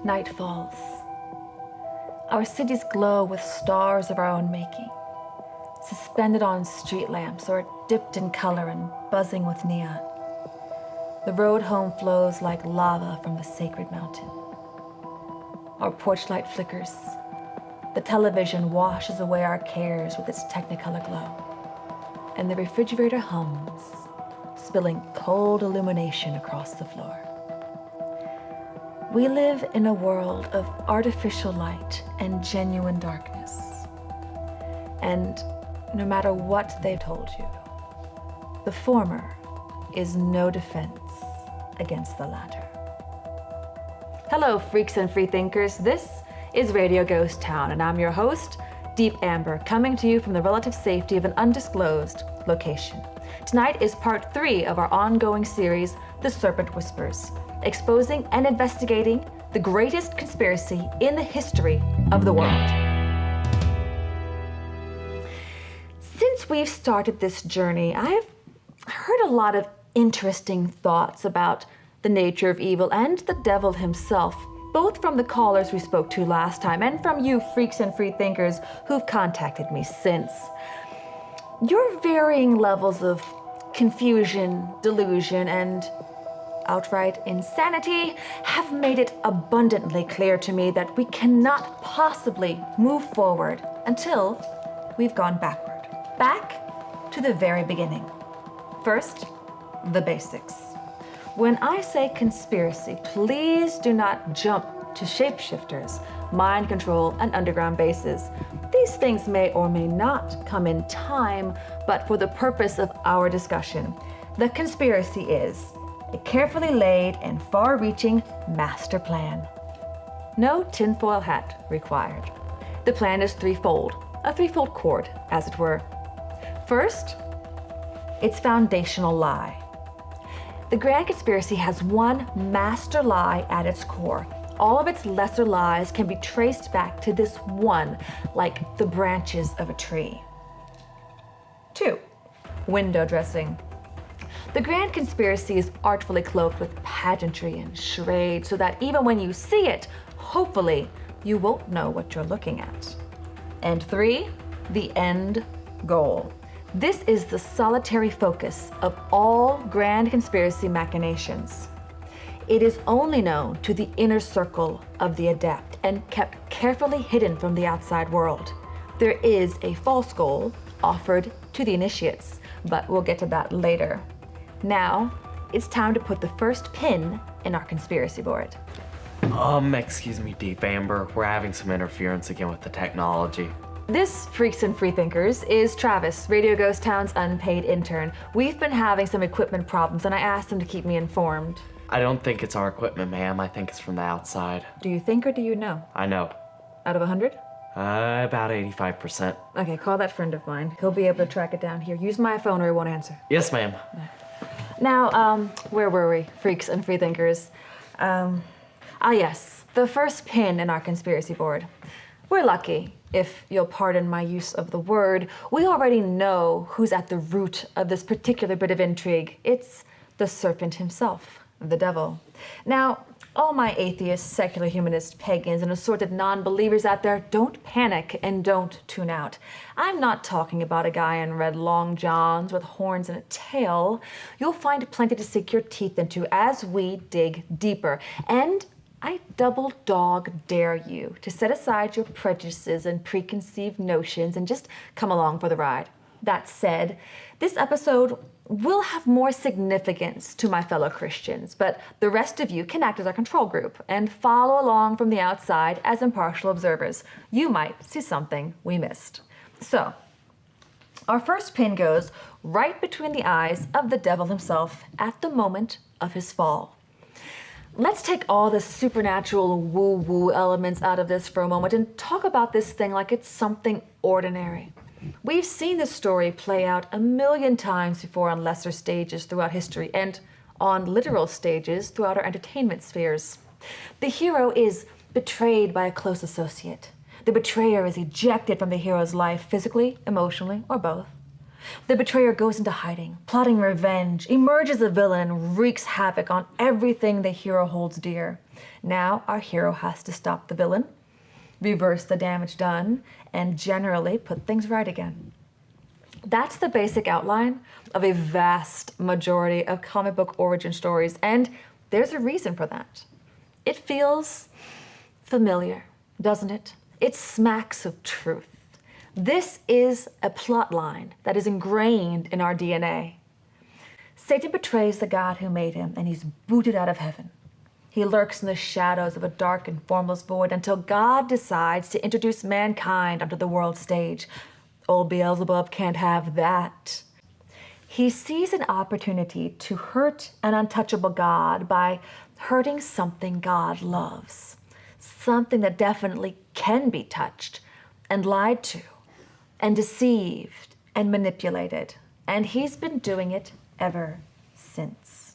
night falls. Our cities glow with stars of our own making, suspended on street lamps or dipped in color and buzzing with neon. The road home flows like lava from the sacred mountain. Our porch light flickers. The television washes away our cares with its technicolor glow. And the refrigerator hums, spilling cold illumination across the floor. We live in a world of artificial light and genuine darkness. And no matter what they've told you, the former is no defense against the latter. Hello, freaks and freethinkers. This is Radio Ghost Town, and I'm your host, Deep Amber, coming to you from the relative safety of an undisclosed location. Tonight is part 3 of our ongoing series, The Serpent Whispers, exposing and investigating the greatest conspiracy in the history of the world. Since we've started this journey, I've heard a lot of interesting thoughts about the nature of evil and the devil himself, both from the callers we spoke to last time and from you freaks and freethinkers who've contacted me since. Your varying levels of confusion, delusion, and outright insanity have made it abundantly clear to me that we cannot possibly move forward until we've gone backward. Back to the very beginning. First, the basics. When I say conspiracy, please do not jump to shapeshifters, mind control, and underground bases. These things may or may not come in time, but for the purpose of our discussion, the conspiracy is a carefully laid and far-reaching master plan. No tinfoil hat required. The plan is threefold, a threefold chord, as it were. First, its foundational lie. The grand conspiracy has one master lie at its core. All of its lesser lies can be traced back to this one, like the branches of a tree. 2, window dressing. The grand conspiracy is artfully cloaked with pageantry and charade so that even when you see it, hopefully, you won't know what you're looking at. And 3, the end goal. This is the solitary focus of all grand conspiracy machinations. It is only known to the inner circle of the adept and kept carefully hidden from the outside world. There is a false goal offered to the initiates, but we'll get to that later. Now, it's time to put the first pin in our conspiracy board. Excuse me, Deep Amber. We're having some interference again with the technology. This, freaks and freethinkers, is Travis, Radio Ghost Town's unpaid intern. We've been having some equipment problems, and I asked him to keep me informed. I don't think it's our equipment, ma'am. I think it's from the outside. Do you think or do you know? I know. Out of 100? About 85%. Okay, call that friend of mine. He'll be able to track it down here. Use my phone or he won't answer. Yes, ma'am. Now, where were we, freaks and freethinkers? Yes, the first pin in our conspiracy board. We're lucky, if you'll pardon my use of the word. We already know who's at the root of this particular bit of intrigue. It's the serpent himself, the devil. Now, all my atheists, secular humanists, pagans, and assorted non-believers out there, don't panic and don't tune out. I'm not talking about a guy in red long johns with horns and a tail. You'll find plenty to sink your teeth into as we dig deeper. And I double dog dare you to set aside your prejudices and preconceived notions and just come along for the ride. That said, this episode will have more significance to my fellow Christians, but the rest of you can act as our control group and follow along from the outside as impartial observers. You might see something we missed. So, our first pin goes right between the eyes of the devil himself at the moment of his fall. Let's take all the supernatural woo-woo elements out of this for a moment and talk about this thing like it's something ordinary. We've seen this story play out a million times before on lesser stages throughout history and on literal stages throughout our entertainment spheres. The hero is betrayed by a close associate. The betrayer is ejected from the hero's life physically, emotionally, or both. The betrayer goes into hiding, plotting revenge, emerges a villain, wreaks havoc on everything the hero holds dear. Now our hero has to stop the villain, reverse the damage done, and generally put things right again. That's the basic outline of a vast majority of comic book origin stories, and there's a reason for that. It feels familiar, doesn't it? It smacks of truth. This is a plot line that is ingrained in our DNA. Satan betrays the God who made him, and he's booted out of heaven. He lurks in the shadows of a dark and formless void until God decides to introduce mankind onto the world stage. Old Beelzebub can't have that. He sees an opportunity to hurt an untouchable God by hurting something God loves, something that definitely can be touched and lied to and deceived and manipulated. And he's been doing it ever since.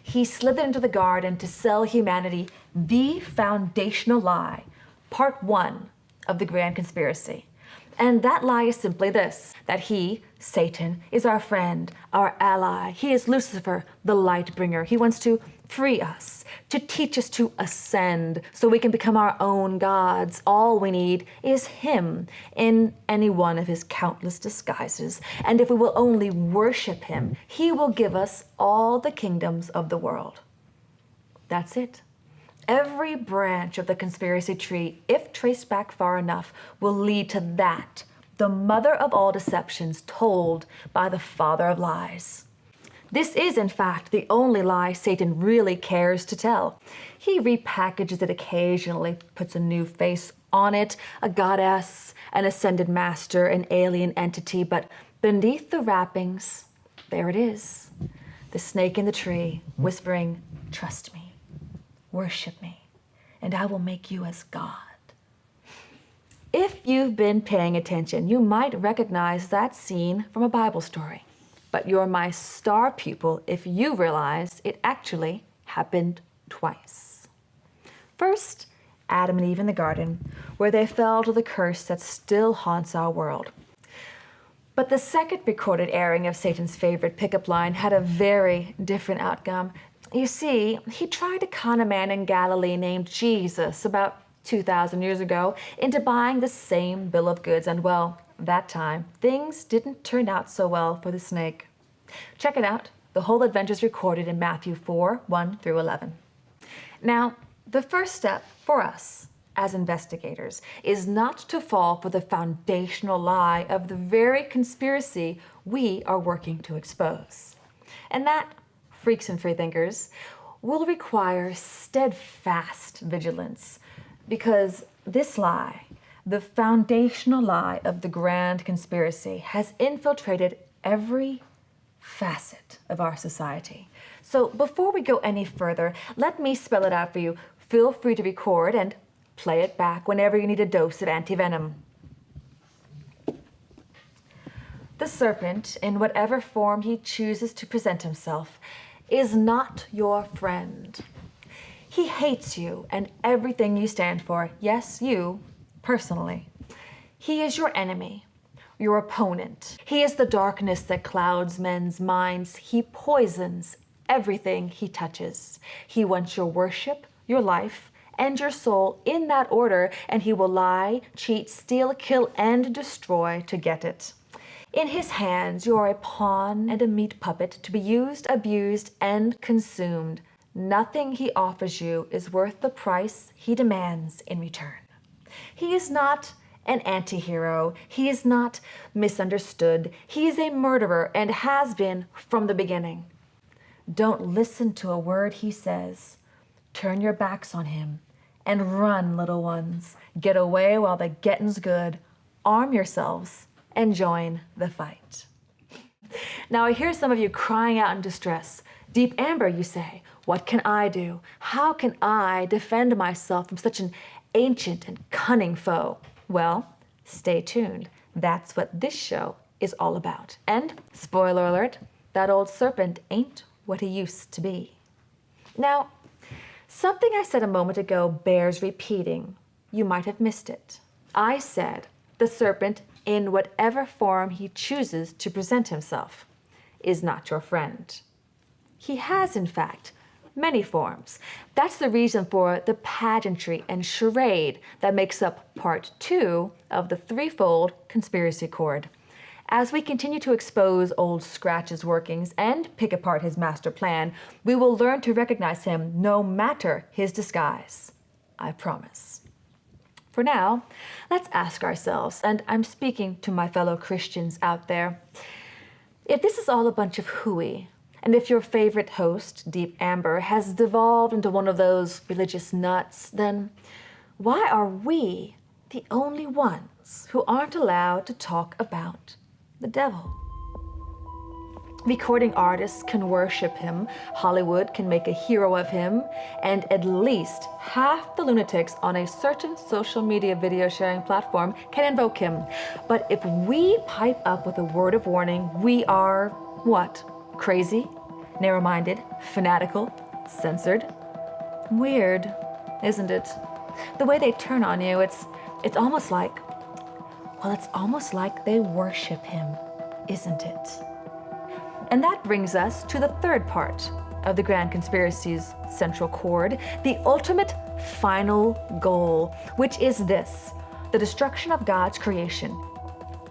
He slithered into the garden to sell humanity the foundational lie, part one of the grand conspiracy. And that lie is simply this, that he, Satan, is our friend, our ally. He is Lucifer, the light bringer. He wants to free us, to teach us to ascend so we can become our own gods. All we need is him in any one of his countless disguises. And if we will only worship him, he will give us all the kingdoms of the world. That's it. Every branch of the conspiracy tree, if traced back far enough, will lead to that, the mother of all deceptions told by the father of lies. This is, in fact, the only lie Satan really cares to tell. He repackages it occasionally, puts a new face on it, a goddess, an ascended master, an alien entity, but beneath the wrappings, there it is, the snake in the tree, whispering, "Trust me. Worship me, and I will make you as God." If you've been paying attention, you might recognize that scene from a Bible story. But you're my star pupil if you realize it actually happened twice. First, Adam and Eve in the garden, where they fell to the curse that still haunts our world. But the second recorded airing of Satan's favorite pickup line had a very different outcome. You see, he tried to con a man in Galilee named Jesus about 2,000 years ago into buying the same bill of goods, and well, that time, things didn't turn out so well for the snake. Check it out. The whole adventure is recorded in Matthew 4, 1 through 11. Now, the first step for us as investigators is not to fall for the foundational lie of the very conspiracy we are working to expose. And that, freaks and freethinkers, will require steadfast vigilance, because this lie, the foundational lie of the grand conspiracy, has infiltrated every facet of our society. So before we go any further, let me spell it out for you. Feel free to record and play it back whenever you need a dose of antivenom. The serpent, in whatever form he chooses to present himself, is not your friend. He hates you and everything you stand for. Yes, you, personally. He is your enemy, your opponent. He is the darkness that clouds men's minds. He poisons everything he touches. He wants your worship, your life, and your soul in that order, and he will lie, cheat, steal, kill, and destroy to get it. In his hands, you are a pawn and a meat puppet to be used, abused, and consumed. Nothing he offers you is worth the price he demands in return. He is not an anti-hero. He is not misunderstood. He is a murderer and has been from the beginning. Don't listen to a word he says. Turn your backs on him and run, little ones. Get away while the getting's good. Arm yourselves and join the fight. Now I hear some of you crying out in distress. Deep Amber, you say, what can I do? How can I defend myself from such an ancient and cunning foe? Well, stay tuned. That's what this show is all about. And, spoiler alert, that old serpent ain't what he used to be. Now, something I said a moment ago bears repeating. You might have missed it. I said the serpent in whatever form he chooses to present himself, is not your friend. He has, in fact, many forms. That's the reason for the pageantry and charade that makes up part 2 of the threefold conspiracy chord. As we continue to expose old Scratch's workings and pick apart his master plan, we will learn to recognize him no matter his disguise. I promise. For now, let's ask ourselves, and I'm speaking to my fellow Christians out there, if this is all a bunch of hooey, and if your favorite host, Deep Amber, has devolved into one of those religious nuts, then why are we the only ones who aren't allowed to talk about the devil? Recording artists can worship him, Hollywood can make a hero of him, and at least half the lunatics on a certain social media video sharing platform can invoke him. But if we pipe up with a word of warning, we are, what? Crazy, narrow-minded, fanatical, censored. Weird, isn't it? The way they turn on you, it's almost like, well, it's almost like they worship him, isn't it? And that brings us to the third part of the Grand Conspiracy's central chord, the ultimate final goal, which is this: the destruction of God's creation,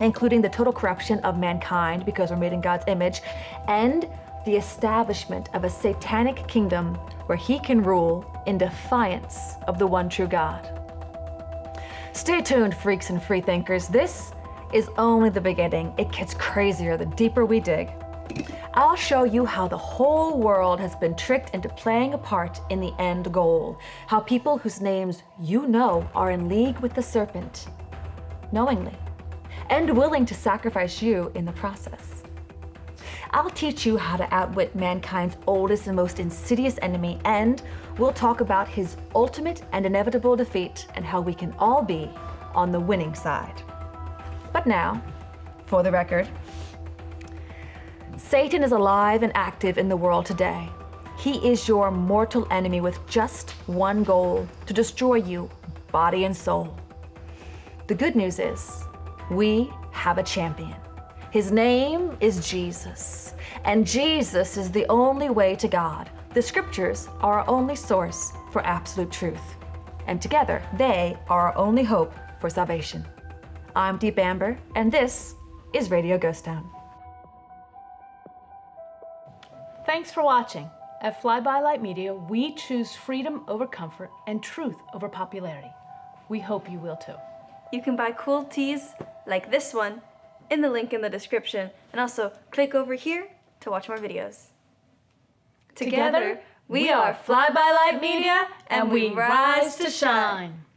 including the total corruption of mankind because we're made in God's image, and the establishment of a satanic kingdom where he can rule in defiance of the one true God. Stay tuned, freaks and freethinkers. This is only the beginning. It gets crazier the deeper we dig. I'll show you how the whole world has been tricked into playing a part in the end goal, how people whose names you know are in league with the serpent, knowingly, and willing to sacrifice you in the process. I'll teach you how to outwit mankind's oldest and most insidious enemy, and we'll talk about his ultimate and inevitable defeat and how we can all be on the winning side. But now, for the record, Satan is alive and active in the world today. He is your mortal enemy with just one goal: to destroy you, body and soul. The good news is, we have a champion. His name is Jesus, and Jesus is the only way to God. The scriptures are our only source for absolute truth, and together they are our only hope for salvation. I'm Deep Amber, and this is Radio Ghost Town. Thanks for watching. At Fly By Light Media, we choose freedom over comfort and truth over popularity. We hope you will too. You can buy cool tees like this one in the link in the description, and also click over here to watch more videos. Together, we are Fly By Light Media, and we rise to shine.